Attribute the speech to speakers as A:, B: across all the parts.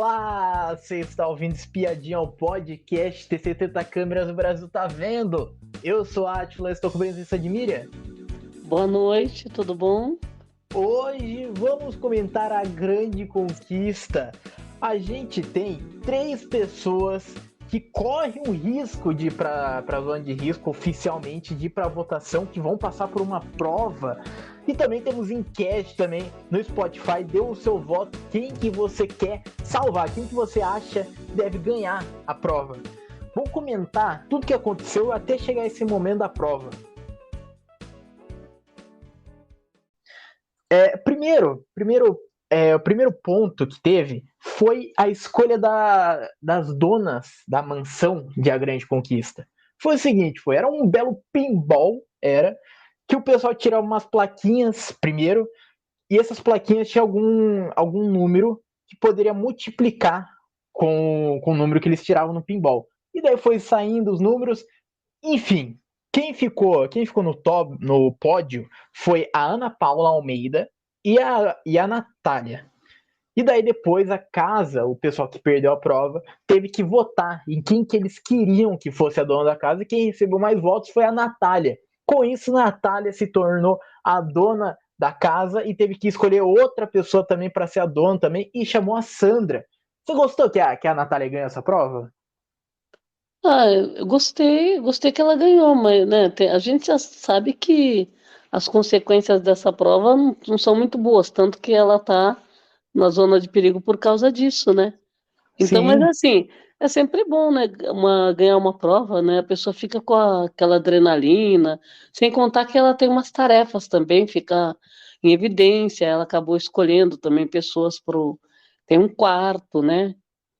A: Olá, você está ouvindo Espiadinha ao podcast TC30 Câmeras do Brasil tá vendo? Eu sou a Atila, estou com a presença de Miriam.
B: Boa noite, tudo bom?
A: Hoje vamos comentar a grande conquista. A gente tem 3 pessoas que correm o risco de ir para a zona de risco oficialmente, de ir para a votação, que vão passar por uma prova. E também temos enquete também no Spotify. Dê o seu voto, quem que você quer salvar, quem que você acha deve ganhar a prova. Vamos comentar tudo que aconteceu até chegar esse momento da prova. O primeiro ponto que teve foi a escolha das donas da mansão de A Grande Conquista. Foi o seguinte, era um belo pinball, que o pessoal tirava umas plaquinhas primeiro, e essas plaquinhas tinham algum número que poderia multiplicar com o número que eles tiravam no pinball. E daí foi saindo os números, enfim. Quem ficou no pódio foi a Ana Paula Almeida e a Natália. E daí depois o pessoal que perdeu a prova, teve que votar em quem que eles queriam que fosse a dona da casa, e quem recebeu mais votos foi a Natália. Com isso, Natália se tornou a dona da casa e teve que escolher outra pessoa também para ser a dona também, e chamou a Sandra. Você gostou que a Natália ganhou essa prova?
B: Eu gostei que ela ganhou, mas né, a gente já sabe que as consequências dessa prova não são muito boas, tanto que ela está na zona de perigo por causa disso, né? Então, mas
A: Sim,
B: assim, é sempre bom, né, ganhar uma prova, né? A pessoa fica com aquela adrenalina, sem contar que ela tem umas tarefas também, fica em evidência, ela acabou escolhendo também pessoas tem um quarto, né?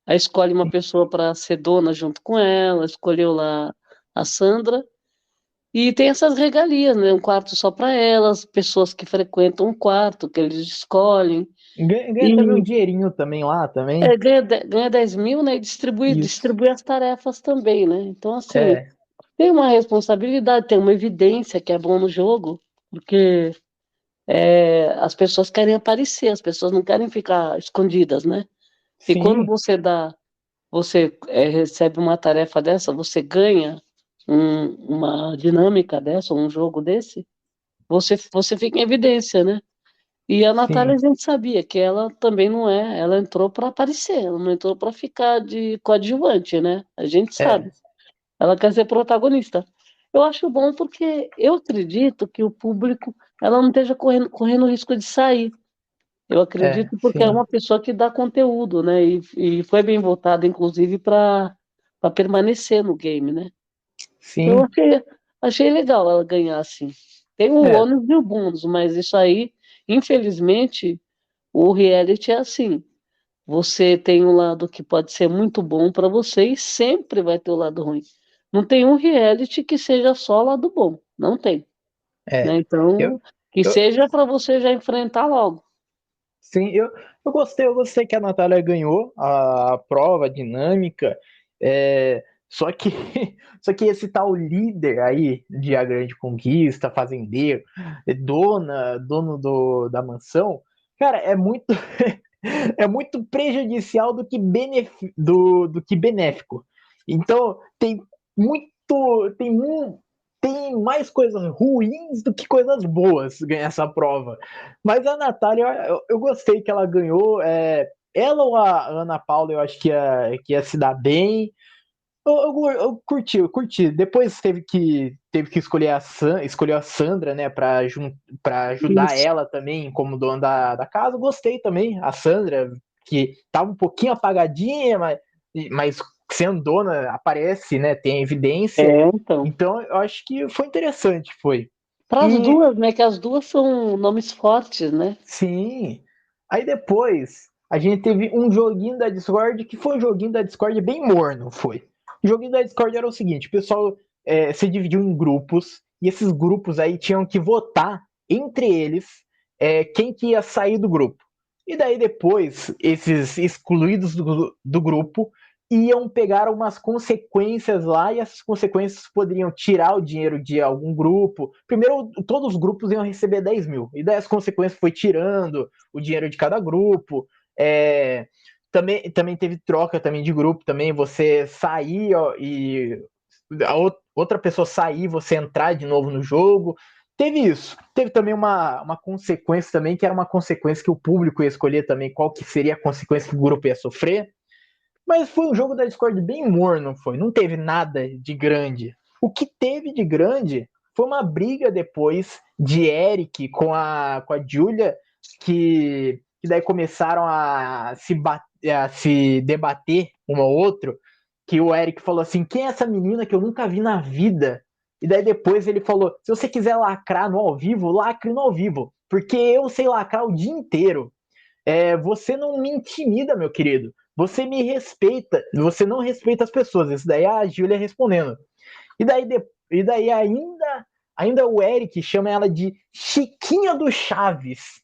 B: Aí escolhe uma pessoa para ser dona junto com ela, escolheu lá a Sandra, e tem essas regalias, né? Um quarto só para elas, pessoas que frequentam um quarto que eles escolhem,
A: ganha também um
B: e
A: dinheirinho também lá também.
B: ganha 10 mil, né? E
A: Isso.
B: distribui as tarefas também, né? Então, assim,
A: É,
B: tem uma responsabilidade, tem uma evidência que é bom no jogo, porque as pessoas querem aparecer, as pessoas não querem ficar escondidas, né? E quando
A: sim,
B: você recebe uma tarefa dessa, você ganha uma dinâmica dessa, um jogo desse, você fica em evidência, né? E a Natália, a
A: sim.
B: gente sabia que ela também não ela entrou para aparecer, ela não entrou para ficar de coadjuvante, né? A gente sabe.
A: É,
B: Ela quer ser protagonista. Eu acho bom porque eu acredito que o público, ela não esteja correndo risco de sair. Eu acredito porque é
A: sim,
B: uma pessoa que dá conteúdo, né? E foi bem votada, inclusive, para permanecer no game, né? Eu
A: sim.
B: achei legal ela ganhar assim. Tem o
A: É,
B: ônus e o bônus, mas isso aí, infelizmente, o reality é assim. Você tem um lado que pode ser muito bom para você e sempre vai ter o lado ruim. Não tem um reality que seja só lado bom. Não tem, né?
A: é. Eu,
B: Então, que
A: eu,
B: seja para você já enfrentar logo.
A: sim, eu gostei que a Natália ganhou a prova, a dinâmica. Só que, só que esse tal líder aí de A Grande Conquista, fazendeiro, dono da mansão, cara, é muito prejudicial do que benéfico. Então, muito, tem, um, tem mais coisas ruins do que coisas boas ganhar essa prova. Mas a Natália, eu gostei que ela ganhou. Ela ou a Ana Paula, eu acho que ia se dar bem. Eu curti. Depois teve que escolher a Sandra, né, pra ajudar
B: Isso.
A: ela também como dona da casa. Gostei também. A Sandra, que tava um pouquinho apagadinha, mas sendo dona, aparece, né, tem evidência.
B: Então.
A: Então, eu acho que foi interessante, foi.
B: Para as
A: E,
B: duas, né? Que as duas são nomes fortes, né?
A: sim. Aí depois a gente teve um joguinho da Discord que foi um joguinho da Discord bem morno, foi. O joguinho da Discord era o seguinte: o pessoal se dividiu em grupos e esses grupos aí tinham que votar entre eles quem que ia sair do grupo. E daí depois esses excluídos do grupo iam pegar umas consequências lá e essas consequências poderiam tirar o dinheiro de algum grupo. Primeiro, todos os grupos iam receber 10 mil, e daí as consequências foi tirando o dinheiro de cada grupo. É, também teve troca também de grupo também, você sair ó, e outra pessoa sair, você entrar de novo no jogo. Teve isso. Teve também uma consequência também, que era uma consequência que o público ia escolher também, qual que seria a consequência que o grupo ia sofrer. Mas foi um jogo da Discord bem morno, foi. Não teve nada de grande. O que teve de grande foi uma briga depois de Eric com a Julia, que daí começaram a se debater um ao outro, que o Eric falou assim, quem é essa menina que eu nunca vi na vida? E daí depois ele falou, se você quiser lacrar no ao vivo, lacre no ao vivo, porque eu sei lacrar o dia inteiro. Você não me intimida, meu querido. Você me respeita. Você não respeita as pessoas. Isso daí é a Júlia respondendo. E daí ainda o Eric chama ela de Chiquinha do Chaves.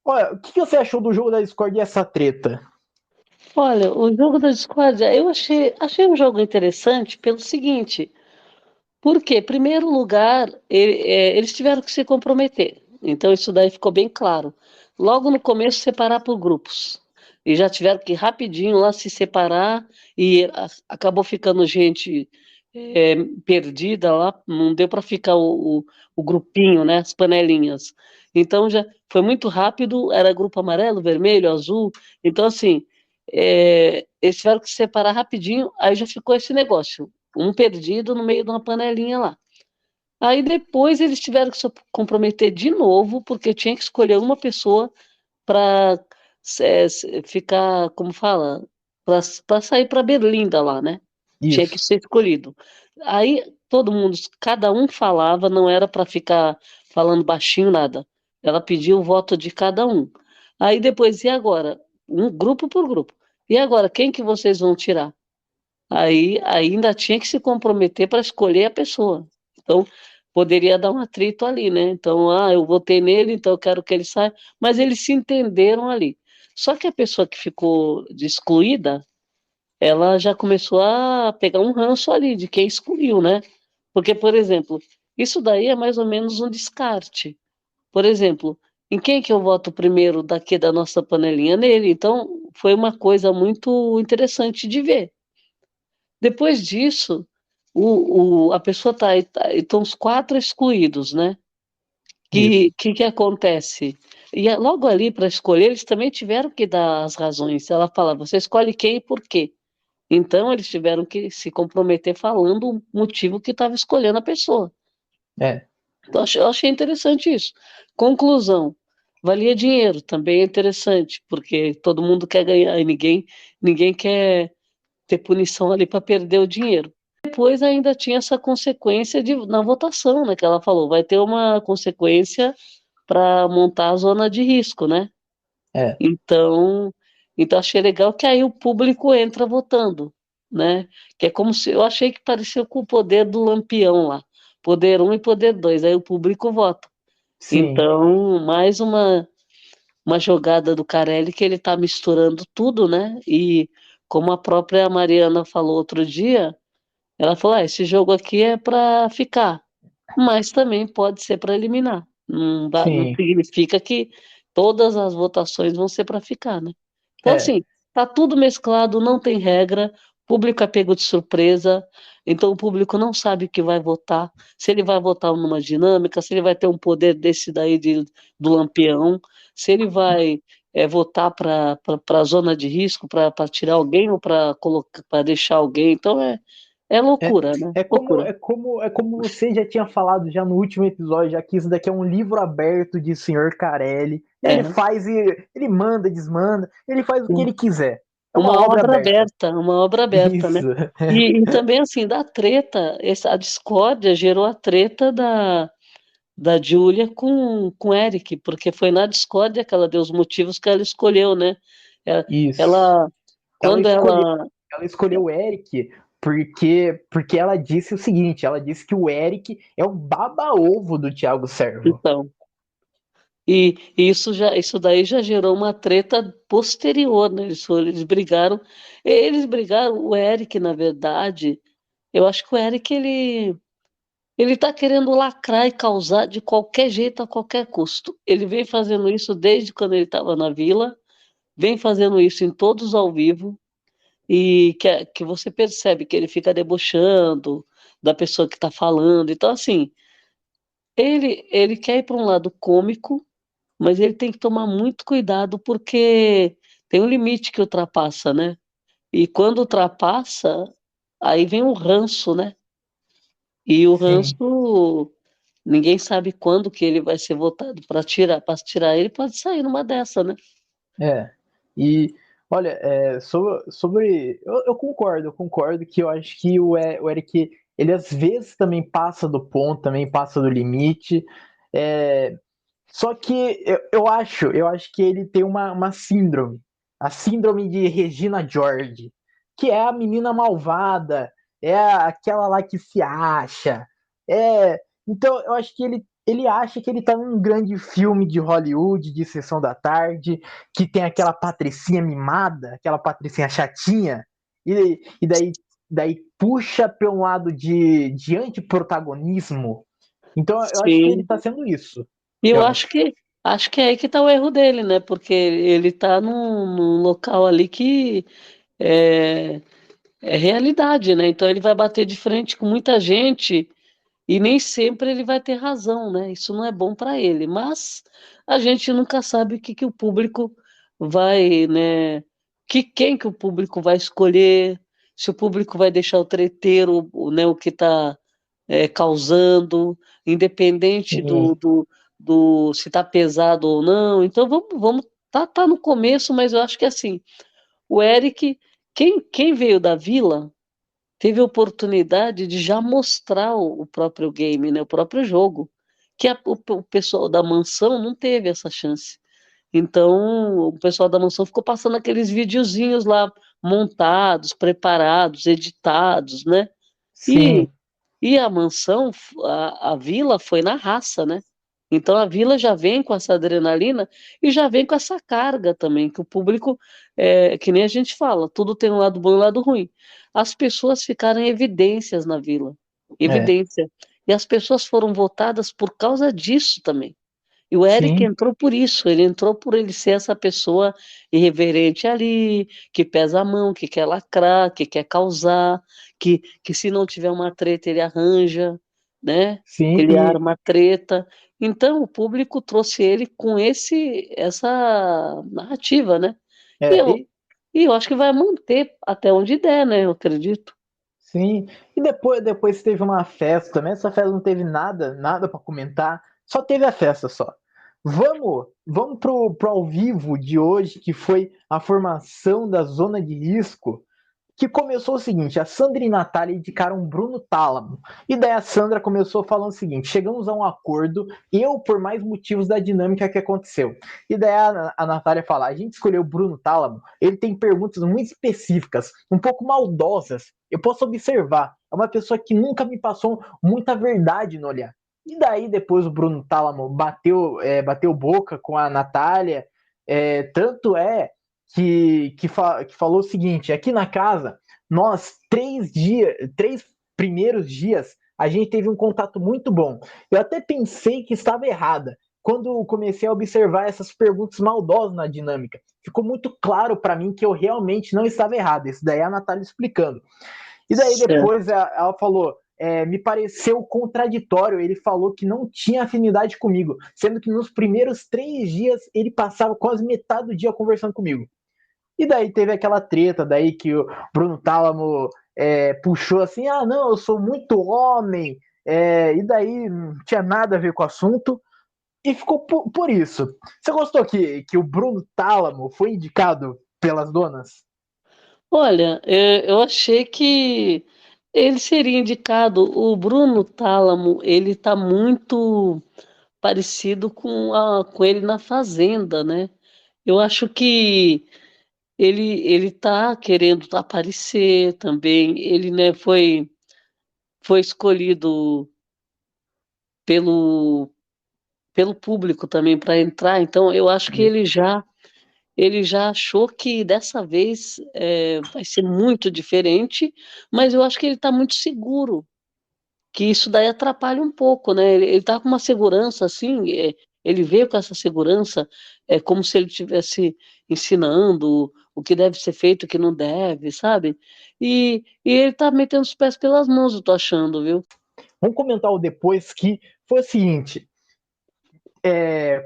A: Olha, o que você achou do jogo da Discord e essa treta?
B: Olha, o jogo da discórdia, eu achei um jogo interessante pelo seguinte, porque, em primeiro lugar, eles tiveram que se comprometer. Então, isso daí ficou bem claro. Logo no começo, separar por grupos. E já tiveram que rapidinho lá se separar e acabou ficando gente perdida lá, não deu para ficar o grupinho, né, as panelinhas. Então já foi muito rápido, era grupo amarelo, vermelho, azul. Então, assim, eles tiveram que se separar rapidinho, aí já ficou esse negócio um perdido no meio de uma panelinha lá. Aí depois eles tiveram que se comprometer de novo, porque tinha que escolher uma pessoa para ficar, como fala, para sair para Berlinda lá, né? Tinha que
A: Isso.
B: ser escolhido. Aí todo mundo, cada um falava, não era para ficar falando baixinho nada. Ela pediu o voto de cada um. Aí depois, e agora? Um grupo por grupo. E agora, quem que vocês vão tirar? Aí ainda tinha que se comprometer para escolher a pessoa. Então, poderia dar um atrito ali, né? Então, eu votei nele, então eu quero que ele saia. Mas eles se entenderam ali. Só que a pessoa que ficou excluída, ela já começou a pegar um ranço ali de quem excluiu, né? Porque, por exemplo, isso daí é mais ou menos um descarte. Por exemplo, em quem que eu voto primeiro daqui da nossa panelinha? Nele. Então, foi uma coisa muito interessante de ver. Depois disso, a pessoa estão os quatro excluídos, né?
A: Isso.
B: Que acontece? E logo ali para escolher, eles também tiveram que dar as razões. Ela fala, você escolhe quem e por quê? Então eles tiveram que se comprometer falando o motivo que estava escolhendo a pessoa.
A: É.
B: Então eu achei interessante isso. Conclusão, valia dinheiro, também é interessante, porque todo mundo quer ganhar e ninguém quer ter punição ali para perder o dinheiro. Depois ainda tinha essa consequência na votação, né? Que ela falou, vai ter uma consequência para montar a zona de risco, né?
A: É.
B: Então, então achei legal que aí o público entra votando, né? Que é como se eu achei que parecia com o poder do Lampião lá, poder um e poder 2, aí o público vota.
A: Sim.
B: Então, mais uma jogada do Carelli que ele está misturando tudo, né? E como a própria Mariana falou outro dia, ela falou: esse jogo aqui é para ficar, mas também pode ser para eliminar. Não
A: Sim.
B: significa que todas as votações vão ser para ficar, né? Então,
A: É.
B: assim, tá tudo mesclado, não tem regra, o público é pego de surpresa, então o público não sabe o que vai votar, se ele vai votar numa dinâmica, se ele vai ter um poder desse daí do Lampião, se ele vai votar para a zona de risco, para tirar alguém ou para deixar alguém. Então é
A: É,
B: loucura, né?
A: é como,
B: Loucura.
A: é como, é como você já tinha falado já no último episódio, já que isso daqui é um livro aberto de Senhor Carelli. Ele
B: É.
A: faz e ele manda, desmanda, ele faz o que ele quiser. É uma obra aberta.
B: Uma obra aberta, né?
A: Isso.
B: E também, assim, da treta, a discórdia gerou a treta da Júlia com Eric, porque foi na discórdia que ela deu os motivos que ela escolheu, né? Ela,
A: Isso.
B: ela-
A: Ela
B: quando
A: escolheu,
B: ela.
A: ela escolheu o Eric porque ela disse o seguinte, ela disse que o Eric é o baba-ovo do Thiago Servo.
B: Então, isso daí já gerou uma treta posterior, né? Eles brigaram, o Eric, na verdade, eu acho que o Eric, ele tá querendo lacrar e causar de qualquer jeito, a qualquer custo. Ele vem fazendo isso desde quando ele estava na vila, vem fazendo isso em todos ao vivo, e que você percebe que ele fica debochando da pessoa que está falando. Então, assim, ele quer ir para um lado cômico, mas ele tem que tomar muito cuidado, porque tem um limite que ultrapassa, né? E quando ultrapassa, aí vem o ranço, né? E o
A: Sim,
B: ranço, ninguém sabe quando que ele vai ser votado para tirar ele, pode sair numa dessa, né?
A: é. E olha, eu concordo que eu acho que o Eric, ele às vezes também passa do ponto, também passa do limite. É, só que eu acho que ele tem uma síndrome, a síndrome de Regina George, que é a menina malvada, é aquela lá que se acha. É, então eu acho que ele acha que ele tá num grande filme de Hollywood, de sessão da tarde, que tem aquela patricinha mimada, aquela patricinha chatinha, e daí puxa para um lado de antiprotagonismo. Então eu acho que ele
B: Sim.
A: tá sendo isso.
B: E eu
A: Eu
B: acho
A: acho.
B: que acho que é aí que está o erro dele, né? Porque ele está num local ali que é, é realidade, né? Então ele vai bater de frente com muita gente e nem sempre ele vai ter razão, né? Isso não é bom para ele. Mas a gente nunca sabe o que que o público vai, né? Quem que o público vai escolher? Se o público vai deixar o treteiro, né? O que está causando, independente
A: Sim,
B: do se está pesado ou não. Então vamos tá no começo, mas eu acho que assim, o Eric, quem veio da Vila teve a oportunidade de já mostrar o próprio game, né, o próprio jogo, que o pessoal da mansão não teve essa chance. Então, o pessoal da mansão ficou passando aqueles videozinhos lá montados, preparados, editados, né? E
A: sim,
B: e a mansão, a vila foi na raça, né? Então a vila já vem com essa adrenalina e já vem com essa carga também, que o público, que nem a gente fala, tudo tem um lado bom e um lado ruim. As pessoas ficaram em evidências na vila,
A: é,
B: evidência. E as pessoas foram votadas por causa disso também. E o Eric
A: sim,
B: entrou por isso, ele entrou por ele ser essa pessoa irreverente ali, que pesa a mão, que quer lacrar, que quer causar, que se não tiver uma treta ele arranja, né?
A: sim,
B: Ele arma a treta. Então o público trouxe ele com essa narrativa, né? E
A: é,
B: eu, e eu acho que vai manter até onde der, né? Eu acredito.
A: sim. E depois teve uma festa também. Essa festa não teve nada para comentar. Só teve a festa só. Vamos pro ao vivo de hoje, que foi a formação da zona de risco. Que começou o seguinte: a Sandra e a Natália indicaram Bruno Tálamo. E daí a Sandra começou falando o seguinte: chegamos a um acordo, eu por mais motivos da dinâmica que aconteceu. E daí a Natália fala: a gente escolheu o Bruno Tálamo, ele tem perguntas muito específicas, um pouco maldosas. Eu posso observar, é uma pessoa que nunca me passou muita verdade no olhar. E daí depois o Bruno Tálamo bateu boca com a Natália. Tanto é que falou o seguinte: aqui na casa, nós 3 primeiros dias, a gente teve um contato muito bom. Eu até pensei que estava errada quando comecei a observar essas perguntas maldosas na dinâmica. Ficou muito claro para mim que eu realmente não estava errado. Isso daí é a Natália explicando. E daí
B: Certo.
A: depois ela falou: me pareceu contraditório. Ele falou que não tinha afinidade comigo, sendo que nos primeiros 3 dias ele passava quase metade do dia conversando comigo. E daí teve aquela treta daí que o Bruno Tálamo puxou assim: ah, não, eu sou muito homem, e daí não tinha nada a ver com o assunto, e ficou por isso. Você gostou que o Bruno Tálamo foi indicado pelas donas?
B: Olha, eu achei que ele seria indicado. O Bruno Tálamo, ele está muito parecido com ele na Fazenda, né? Eu acho que ele está querendo aparecer também. Ele, né, foi escolhido pelo, pelo público também para entrar. Então, eu acho que ele já achou que dessa vez vai ser muito diferente, mas eu acho que ele está muito seguro, que isso daí atrapalha um pouco, né? Ele está com uma segurança assim. ele veio com essa segurança, como se ele estivesse ensinando o que deve ser feito, o que não deve, sabe? E ele tá metendo os pés pelas mãos, eu tô achando, viu?
A: Vamos comentar o depois que foi o seguinte.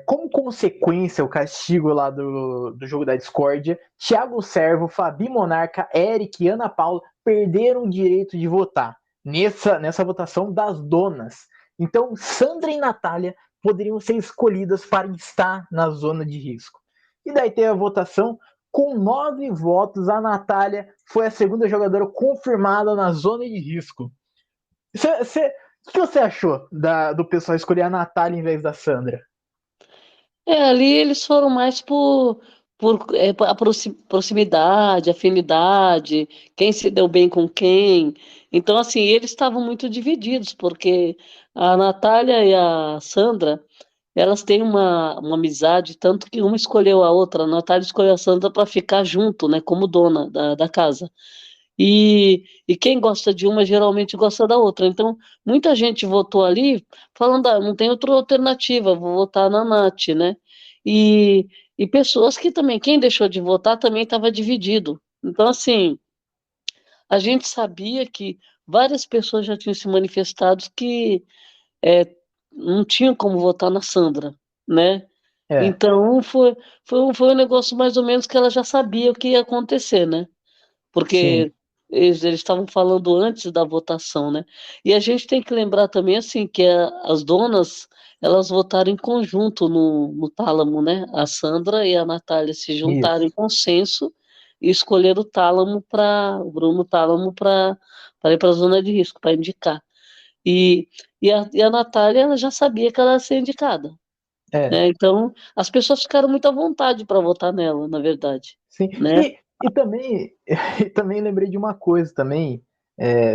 A: Como consequência, o castigo lá do jogo da discórdia, Thiago Servo, Fabi Monarca, Eric e Ana Paula perderam o direito de votar nessa votação das donas. Então, Sandra e Natália poderiam ser escolhidas para estar na zona de risco. E daí teve a votação, com 9 votos, a Natália foi a segunda jogadora confirmada na zona de risco. O que você achou do pessoal escolher a Natália em vez da Sandra?
B: Ali eles foram mais por a proximidade, afinidade, quem se deu bem com quem. Então, assim, eles estavam muito divididos, porque a Natália e a Sandra, elas têm uma amizade, tanto que uma escolheu a outra. A Natália escolheu a Sandra para ficar junto, né, como dona da casa. E quem gosta de uma geralmente gosta da outra. Então, muita gente votou ali falando, não tem outra alternativa, vou votar na Nath, né? E, e pessoas que também, quem deixou de votar também estava dividido. Então, assim, a gente sabia que várias pessoas já tinham se manifestado que é, não tinham como votar na Sandra, né?
A: É,
B: Então, foi um negócio mais ou menos que ela já sabia o que ia acontecer, né?
A: sim,
B: Porque eles estavam falando antes da votação, né? E a gente tem que lembrar também, assim, que as donas, elas votaram em conjunto no Tálamo, né? A Sandra e a Natália se juntaram em
A: isso.
B: consenso e escolheram o Bruno Tálamo para ir para a zona de risco, para indicar. E, e a Natália, ela já sabia que ela ia ser indicada,
A: É,
B: né? Então, as pessoas ficaram muito à vontade para votar nela, na verdade,
A: sim.
B: né?
A: E também, e também lembrei de uma coisa também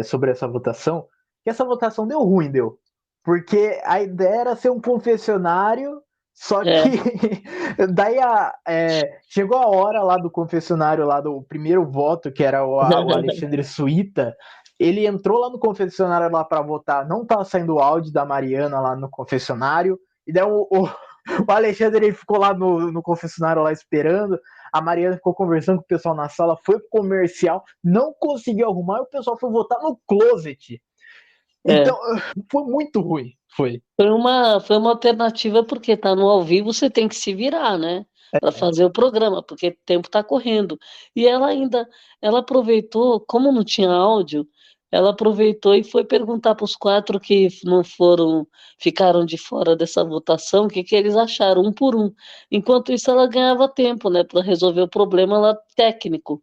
A: sobre essa votação, que essa votação deu ruim, deu. Porque a ideia era ser um confessionário, só
B: É.
A: que daí chegou a hora lá do confessionário, lá do primeiro voto, que era o Alexandre Suíta, ele entrou lá no confessionário lá para votar, não tava saindo o áudio da Mariana lá no confessionário, e daí o Alexandre ele ficou lá no confessionário lá esperando, a Mariana ficou conversando com o pessoal na sala, foi pro comercial, não conseguiu arrumar, e o pessoal foi votar no closet.
B: É.
A: Então, foi muito ruim, foi.
B: Foi uma alternativa, porque tá no ao vivo, você tem que se virar, né? Para fazer o programa, porque o tempo está correndo. E ela aproveitou, como não tinha áudio, ela aproveitou e foi perguntar para os 4 que não foram, ficaram de fora dessa votação, o que que eles acharam, um por um. Enquanto isso, ela ganhava tempo, né, para resolver o problema lá técnico.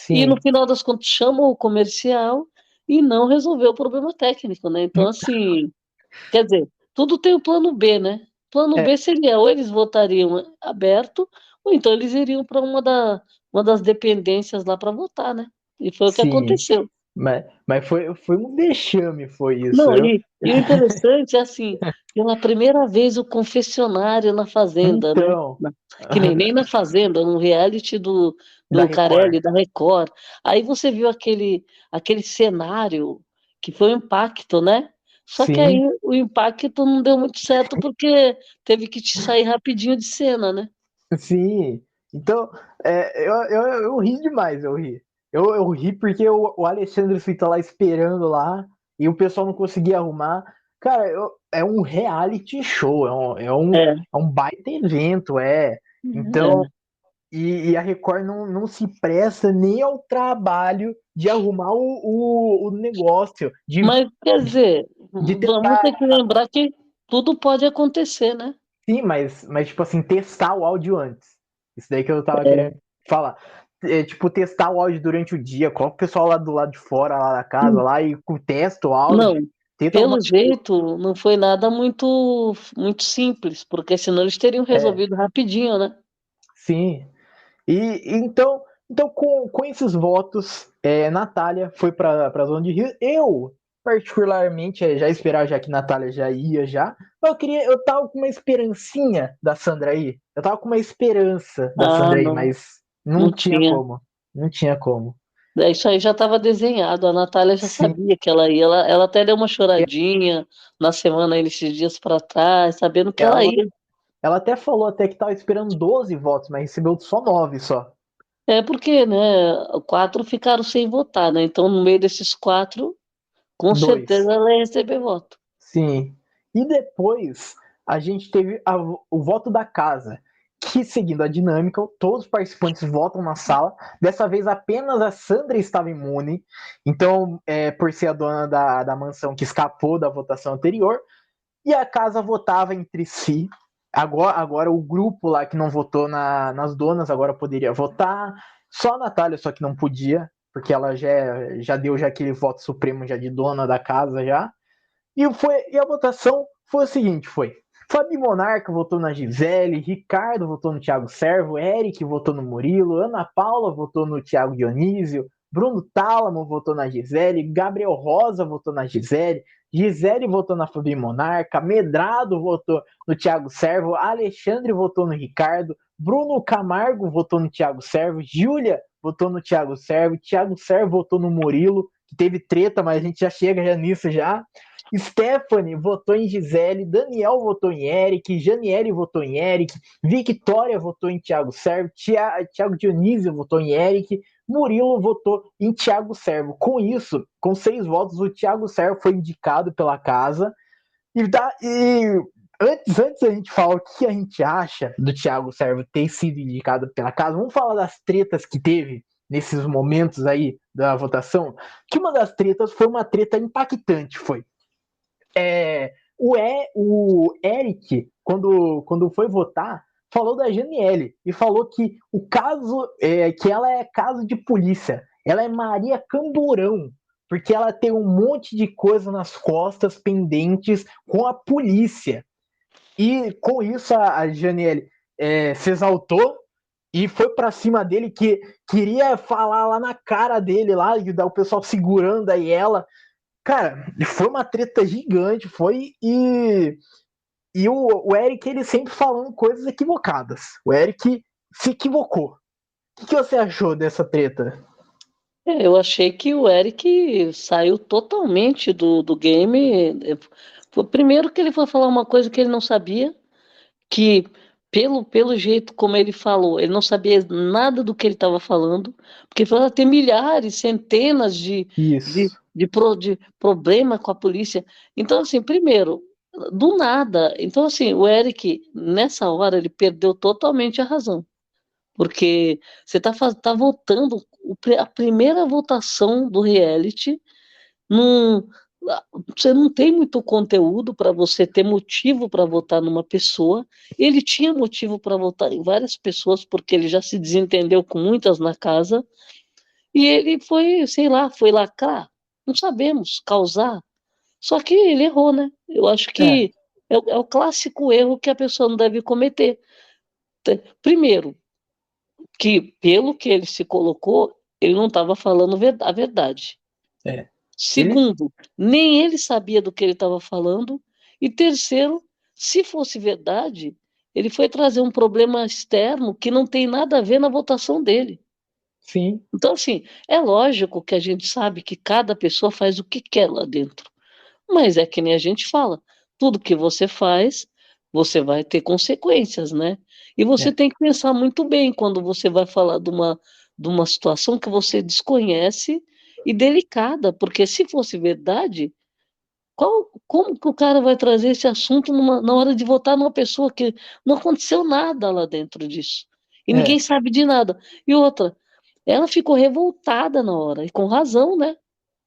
B: E no
A: Sim.
B: final das contas, chamou o comercial e não resolveu o problema técnico, né? Então, assim. Quer dizer, tudo tem o plano B, né? Plano
A: É,
B: B seria ou eles votariam aberto, ou então eles iriam para uma das dependências lá para votar, né? E foi o que
A: sim.
B: aconteceu.
A: Mas foi um vexame, foi isso.
B: Não, e o interessante é assim, pela primeira vez o confessionário na Fazenda, né?
A: Então,
B: Que nem na Fazenda, um reality
A: da
B: do
A: Record.
B: Carelli, da Record. Aí você viu aquele cenário que foi um impacto, né? Só que aí
A: Sim,
B: o impacto não deu muito certo porque teve que te sair rapidinho de cena, né?
A: sim. Então, eu ri demais, eu ri. Eu ri porque o Alexandre fica lá esperando lá e o pessoal não conseguia arrumar. Cara, é um reality show,
B: É,
A: é um baita evento, é. Então,
B: é.
A: e a Record não se presta nem ao trabalho de arrumar o negócio,
B: Mas quer dizer,
A: de
B: vamos
A: tentar.
B: ter que lembrar que tudo pode acontecer, né?
A: Sim, mas tipo assim, testar o áudio antes. Isso daí que eu tava
B: É.
A: querendo falar. Tipo, testar o áudio durante o dia, coloca o pessoal lá do lado de fora, lá da casa, lá e testa o áudio,
B: Não,
A: tenta arrumar.
B: pelo jeito, não foi nada muito simples, porque senão eles teriam
A: É,
B: resolvido rapidinho, né?
A: sim. Então com esses votos, Natália foi para a zona de Rio. Eu, particularmente, já esperava já que Natália já ia já. Mas eu tava com uma esperancinha da Sandra aí. Eu tava com uma esperança da
B: Ah,
A: Sandra aí,
B: não,
A: mas não
B: não
A: tinha
B: tinha.
A: como. Não tinha como.
B: Isso aí já estava desenhado, a Natália já
A: Sim,
B: sabia que ela ia. Ela até deu uma choradinha na semana, esses dias para trás, sabendo que ela
A: ela,
B: ia.
A: Ela até falou até que tava esperando 12 votos, mas recebeu só 9 só.
B: É porque, né, quatro ficaram sem votar, né? Então, no meio desses quatro, com
A: Dois.
B: certeza ela ia receber voto.
A: Sim. E depois a gente teve o voto da casa, que seguindo a dinâmica, todos os participantes votam na sala. Dessa vez apenas a Sandra estava imune. Então, por ser a dona da mansão que escapou da votação anterior, e a casa votava entre si. Agora o grupo lá que não votou nas donas agora poderia votar. Só a Natália, só que não podia, porque ela já deu já aquele voto supremo já de dona da casa já. E a votação foi o seguinte: foi. Fabi Monarca votou na Gisele, Ricardo votou no Thiago Servo, Eric votou no Murilo, Ana Paula votou no Thiago Dionísio, Bruno Tálamo votou na Gisele, Gabriel Rosa votou na Gisele, Gisele votou na Fabi Monarca, Medrado votou no Thiago Servo, Alexandre votou no Ricardo, Bruno Camargo votou no Thiago Servo, Júlia votou no Thiago Servo votou no Murilo, que teve treta, mas a gente já chega já nisso já. Stephanie votou em Gisele, Daniel votou em Eric, Janiele votou em Eric, Victoria votou em Thiago Servo, Thiago Dionísio votou em Eric, Murilo votou em Thiago Servo. Com isso, com 6 votos, o Thiago Servo foi indicado pela casa. E antes a gente falar o que a gente acha do Thiago Servo ter sido indicado pela casa, vamos falar das tretas que teve nesses momentos aí da votação. Que uma das tretas foi uma treta impactante, foi o Eric, quando foi votar, falou da Janiele e falou que o caso, que ela é caso de polícia, ela é Maria Camburão, porque ela tem um monte de coisa nas costas pendentes com a polícia. E com isso a Janiele se exaltou e foi para cima dele, que queria falar lá na cara dele lá, e o pessoal segurando aí ela. Cara, foi uma treta gigante, foi, e o Eric, ele sempre falando coisas equivocadas. O Eric se equivocou. O que você achou dessa treta?
B: Eu achei que o Eric saiu totalmente do game. Primeiro que ele foi falar uma coisa que ele não sabia, que pelo jeito como ele falou, ele não sabia nada do que ele estava falando, porque ele falou, "Ah, tem milhares, centenas
A: Isso.
B: de problema com a polícia." Então, assim, primeiro, do nada. Então, assim, o Eric, nessa hora, ele perdeu totalmente a razão. Porque você está votando a primeira votação do reality, num, você não tem muito conteúdo para você ter motivo para votar numa pessoa. Ele tinha motivo para votar em várias pessoas, porque ele já se desentendeu com muitas na casa, e ele foi, sei lá, foi lacrar, não sabemos, causar. Só que ele errou, né? Eu acho
A: É,
B: que é o clássico erro que a pessoa não deve cometer. Primeiro, que pelo que ele se colocou, ele não estava falando a verdade.
A: é. Ele,
B: Segundo, nem ele sabia do que ele estava falando. E terceiro, se fosse verdade, ele foi trazer um problema externo que não tem nada a ver na votação dele.
A: sim,
B: Então, assim, é lógico que a gente sabe que cada pessoa faz o que quer lá dentro. Mas é que nem a gente fala, tudo que você faz, você vai ter consequências, né? E você
A: é,
B: tem que pensar muito bem quando você vai falar de uma situação que você desconhece e delicada, porque se fosse verdade, como que o cara vai trazer esse assunto na hora de votar numa pessoa que não aconteceu nada lá dentro disso? E ninguém
A: é.
B: sabe de nada. E outra, ela ficou revoltada na hora, e com razão, né?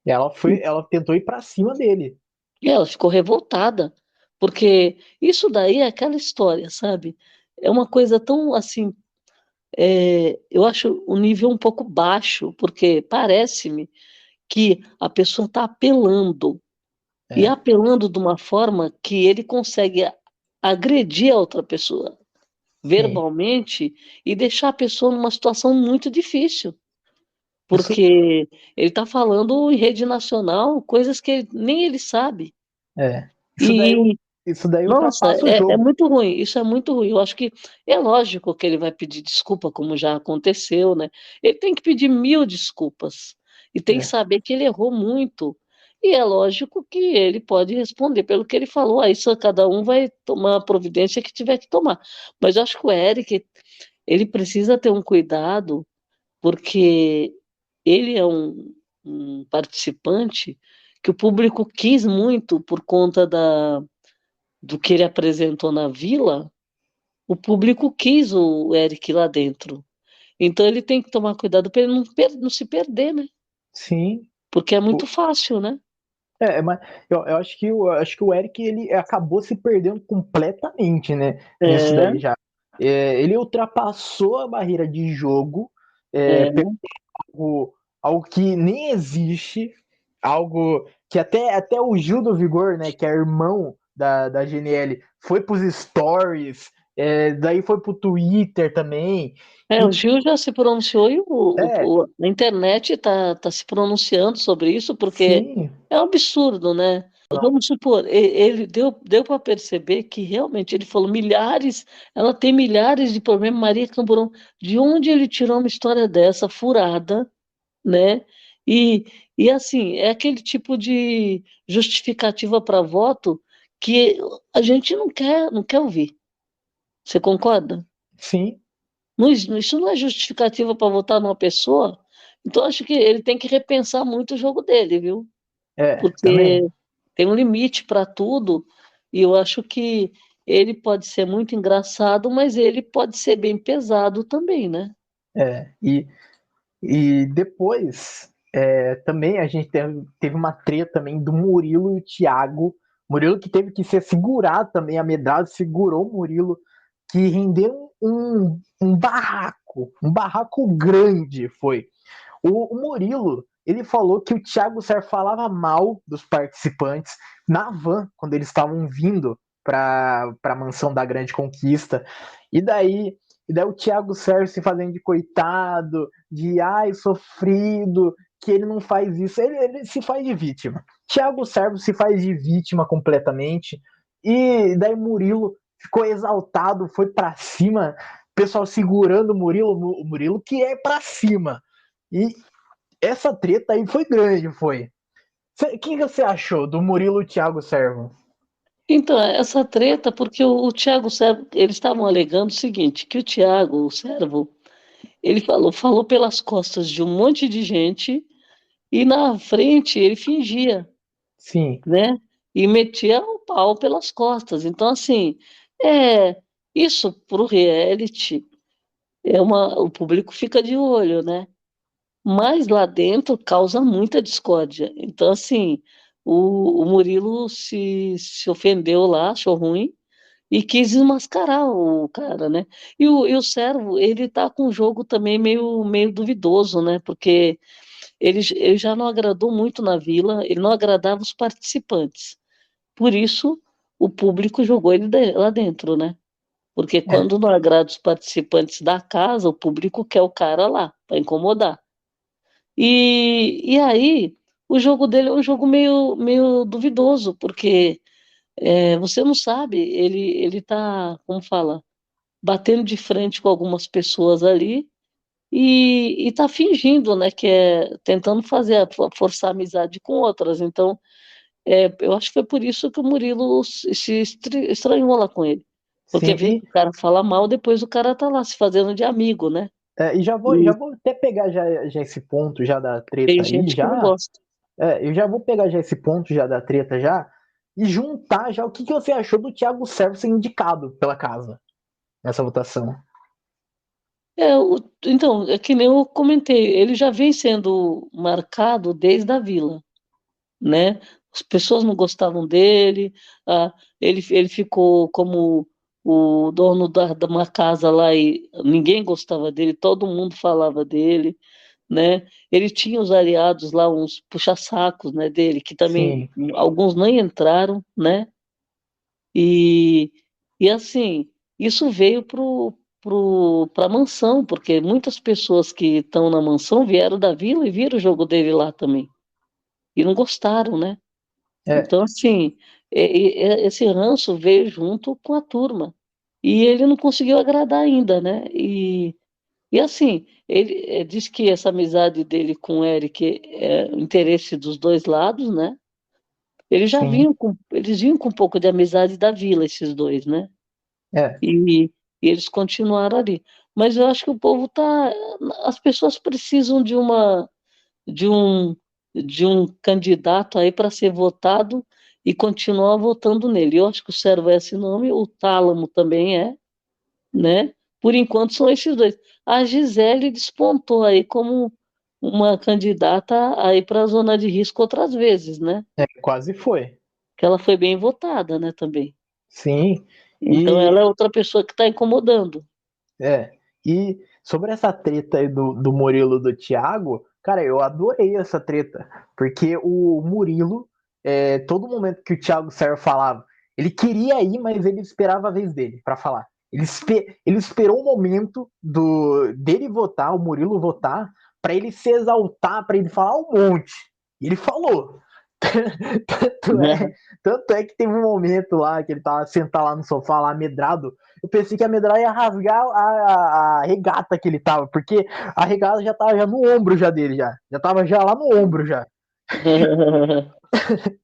A: Ela tentou ir pra cima dele.
B: E ela ficou revoltada, porque isso daí é aquela história, sabe? É uma coisa tão assim, eu acho o nível um pouco baixo, porque parece-me que a pessoa está apelando, e
A: É,
B: apelando de uma forma que ele consegue agredir a outra pessoa
A: sim.
B: verbalmente e deixar a pessoa numa situação muito difícil,
A: Isso,
B: porque ele está falando em rede nacional coisas que nem ele sabe.
A: é. Isso daí,
B: E
A: isso daí
B: Nossa,
A: ultrapassa o
B: é
A: jogo.
B: muito ruim, isso é muito ruim. Eu acho que é lógico que ele vai pedir desculpa, como já aconteceu, né? Ele tem que pedir mil desculpas e tem que
A: É,
B: saber que ele errou muito. E é lógico que ele pode responder pelo que ele falou, aí só cada um vai tomar a providência que tiver que tomar. Mas eu acho que o Eric, ele precisa ter um cuidado, porque ele é um participante que o público quis muito por conta do que ele apresentou na Vila, o público quis o Eric lá dentro. Então ele tem que tomar cuidado para ele não se perder, né?
A: Sim.
B: Porque é muito fácil, né?
A: Mas eu acho que o Eric ele acabou se perdendo completamente, né? Nisso
B: É,
A: daí já. Ele ultrapassou a barreira de jogo,
B: é,
A: algo, algo que nem existe, algo que até o Gil do Vigor, né, que é irmão da GNL, foi pros stories, daí foi pro Twitter também.
B: o
A: E,
B: Gil já se pronunciou e
A: é,
B: a internet está se pronunciando sobre isso, porque
A: sim,
B: é um absurdo, né? Vamos supor, ele deu para perceber que realmente ele falou milhares, ela tem milhares de problemas, Maria Camburão, de onde ele tirou uma história dessa furada, né? E, e assim, é aquele tipo de justificativa para voto que a gente não quer ouvir. Você concorda?
A: sim,
B: Não, isso não é justificativa para votar numa pessoa. Então, acho que ele tem que repensar muito o jogo dele, viu? Porque
A: também.
B: tem um limite para tudo, e eu acho que ele pode ser muito engraçado, mas ele pode ser bem pesado também, né?
A: É, e depois, também a gente teve uma treta também do Murilo e o Thiago. Murilo que teve que ser segurado também, a Medrado segurou o Murilo, que rendeu um barraco grande foi. O Murilo, ele falou que o Thiago Serra falava mal dos participantes na van, quando eles estavam vindo para a mansão da Grande Conquista. E daí, e daí o Thiago Serra se fazendo de coitado, de ai, sofrido, que ele não faz isso. Ele se faz de vítima. Thiago Servo se faz de vítima completamente. E daí Murilo ficou exaltado, foi para cima, o pessoal segurando o Murilo que é para cima. E essa treta aí foi grande, foi. O que você achou do Murilo e Thiago Servo?
B: Então, essa treta, porque o Thiago Servo, eles estavam alegando o seguinte, que o Thiago, o Servo, ele falou pelas costas de um monte de gente e na frente ele fingia,
A: Sim,
B: né? E metia o pau pelas costas. Então, assim, é, isso pro reality, o público fica de olho, né? Mas lá dentro causa muita discórdia. Então, assim, o Murilo se ofendeu lá, achou ruim, e quis desmascarar o cara, né? E o Servo, ele tá com um jogo também meio duvidoso, né? Porque ele já não agradou muito na Vila, ele não agradava os participantes. Por isso, o público jogou ele lá dentro, né? Porque
A: é,
B: quando não agrada os participantes da casa, o público quer o cara lá, para incomodar. E aí, o jogo dele é um jogo meio duvidoso, porque você não sabe, ele tá, como fala, batendo de frente com algumas pessoas ali e tá fingindo, né, que é tentando forçar amizade com outras. Então, eu acho que foi por isso que o Murilo se estranhou lá com ele. Porque
A: sim.
B: vê que o cara fala mal, depois o cara tá lá se fazendo de amigo, né?
A: E
B: E
A: já vou até pegar já esse ponto já da
B: tem
A: treta aí,
B: gente que não
A: já.
B: gosta.
A: Eu já vou pegar já esse ponto já da treta já e juntar já o que você achou do Thiago Servo ser indicado pela casa nessa votação.
B: Então, é que nem eu comentei, ele já vem sendo marcado desde a Vila, né? As pessoas não gostavam dele, ele ficou como o dono de uma casa lá e ninguém gostava dele, todo mundo falava dele, né? Ele tinha os aliados lá, uns puxa-sacos, né, dele, que também
A: Sim,
B: alguns nem entraram, né? E, e assim, isso veio para a mansão, porque muitas pessoas que estão na mansão vieram da vila e viram o jogo dele lá também. E não gostaram, né?
A: é,
B: Então, assim, esse ranço veio junto com a turma. E ele não conseguiu agradar ainda, né? E assim, ele diz que essa amizade dele com o Eric é o interesse dos dois lados, né?
A: Sim,
B: Eles vinham com um pouco de amizade da Vila, esses dois, né?
A: é,
B: E, e eles continuaram ali. Mas eu acho que o povo tá, as pessoas precisam de um, de um candidato aí para ser votado e continuar votando nele. Eu acho que o Servo é esse nome, o Tálamo também é, né? Por enquanto são esses dois. A Gisele despontou aí como uma candidata aí para a zona de risco outras vezes, né?
A: quase foi.
B: Que ela foi bem votada, né, também.
A: Sim.
B: Então
A: E
B: ela é outra pessoa que está incomodando.
A: É, e sobre essa treta aí do Murilo e do Thiago, cara, eu adorei essa treta, porque o Murilo, todo momento que o Thiago Serra falava, ele queria ir, mas ele esperava a vez dele para falar. Ele esperou o momento dele votar, o Murilo votar, para ele se exaltar, para ele falar um monte. E ele falou. tanto, é, tanto é que teve um momento lá que ele tava sentado lá no sofá, lá medrado. Eu pensei que a medrada ia rasgar a regata que ele tava, porque a regata já tava já no ombro já dele, já. Já tava já lá no ombro já,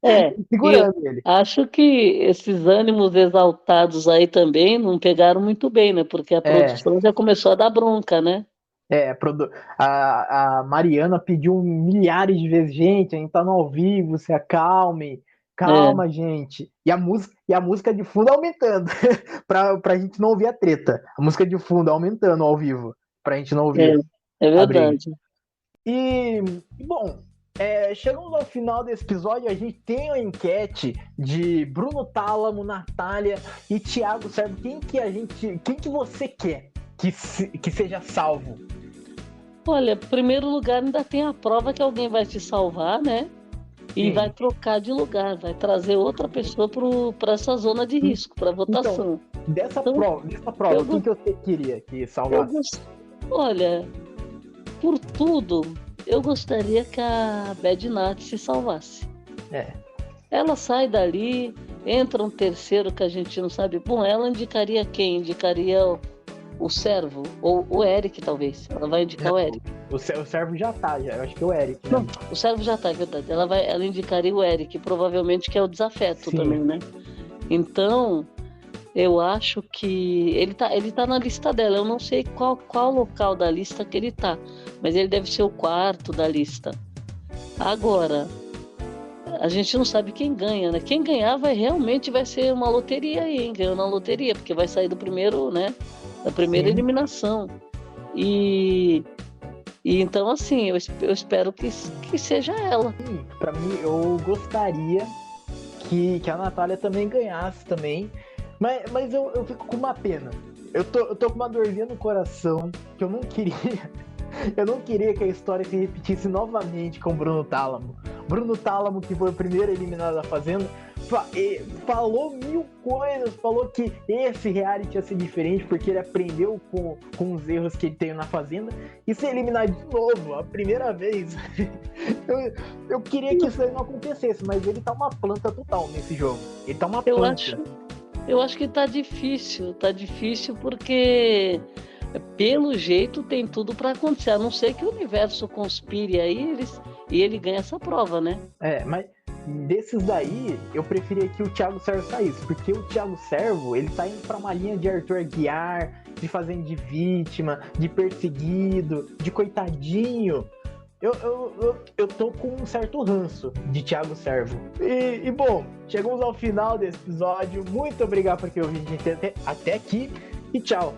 B: É, e
A: segurando ele.
B: acho que esses ânimos exaltados aí também não pegaram muito bem, né? Porque a
A: É,
B: produção já começou a dar bronca, né?
A: a Mariana pediu milhares de vezes, gente, a gente tá no ao vivo, se acalme,
B: É,
A: calma, gente. E a música de fundo aumentando, pra gente não ouvir a treta. A música de fundo aumentando ao vivo, pra gente não
B: é,
A: ouvir
B: é
A: a briga.
B: verdade.
A: E, bom, chegamos ao final desse episódio. A gente tem a enquete de Bruno Tálamo, Natália e Thiago Servo. Quem que você quer que seja salvo?
B: Olha, em primeiro lugar, ainda tem a prova que alguém vai te salvar, né? E vai
A: Sim.
B: trocar de lugar, vai trazer outra pessoa para essa zona de risco, para
A: Então,
B: votação.
A: dessa
B: Então,
A: prova, dessa
B: eu,
A: prova, quem
B: go-
A: que você queria que
B: eu,
A: salvasse?
B: gos- olha, por tudo, eu gostaria que a Bad Nat se salvasse.
A: É,
B: Ela sai dali, entra um terceiro que a gente não sabe. Bom, ela indicaria quem? Indicaria o Servo, ou o Eric, talvez. Ela vai indicar
A: não,
B: o Eric.
A: o Servo já tá, já. Eu acho que é o Eric
B: Não,
A: mesmo.
B: o Servo já tá, é verdade. Ela indicaria o Eric, provavelmente que é o desafeto também,
A: Sim.
B: né? Então, eu acho que ele tá na lista dela. Eu não sei qual local da lista que ele tá, mas ele deve ser o quarto da lista. Agora, a gente não sabe quem ganha, né? Quem ganhar realmente vai ser uma loteria aí, hein? Ganhou na loteria, porque vai sair do primeiro, né? Da primeira
A: Sim.
B: eliminação. E, e então, assim, eu espero que seja ela.
A: Pra mim, eu gostaria que a Natália também ganhasse também. Mas eu fico com uma pena. Eu tô com uma dorzinha no coração que eu não queria. Eu não queria que a história se repetisse novamente com Bruno Tálamo. Bruno Tálamo, que foi o primeiro eliminado da Fazenda, falou mil coisas, falou que esse reality ia ser diferente porque ele aprendeu com os erros que ele teve na Fazenda e ser eliminado de novo, a primeira vez. eu queria que isso aí não acontecesse, mas ele tá uma planta total nesse jogo. Ele tá uma
B: Eu
A: planta.
B: acho, eu acho que tá difícil porque pelo jeito tem tudo para acontecer, a não ser que o universo conspire aí e ele ganha essa prova, né?
A: Mas desses daí, eu preferia que o Thiago Servo saísse, porque o Thiago Servo, ele tá indo pra uma linha de Arthur Aguiar, de fazendo de vítima, de perseguido, de coitadinho. Eu tô com um certo ranço de Thiago Servo. E bom, chegamos ao final desse episódio. Muito obrigado por ter ouvido a gente até aqui e tchau.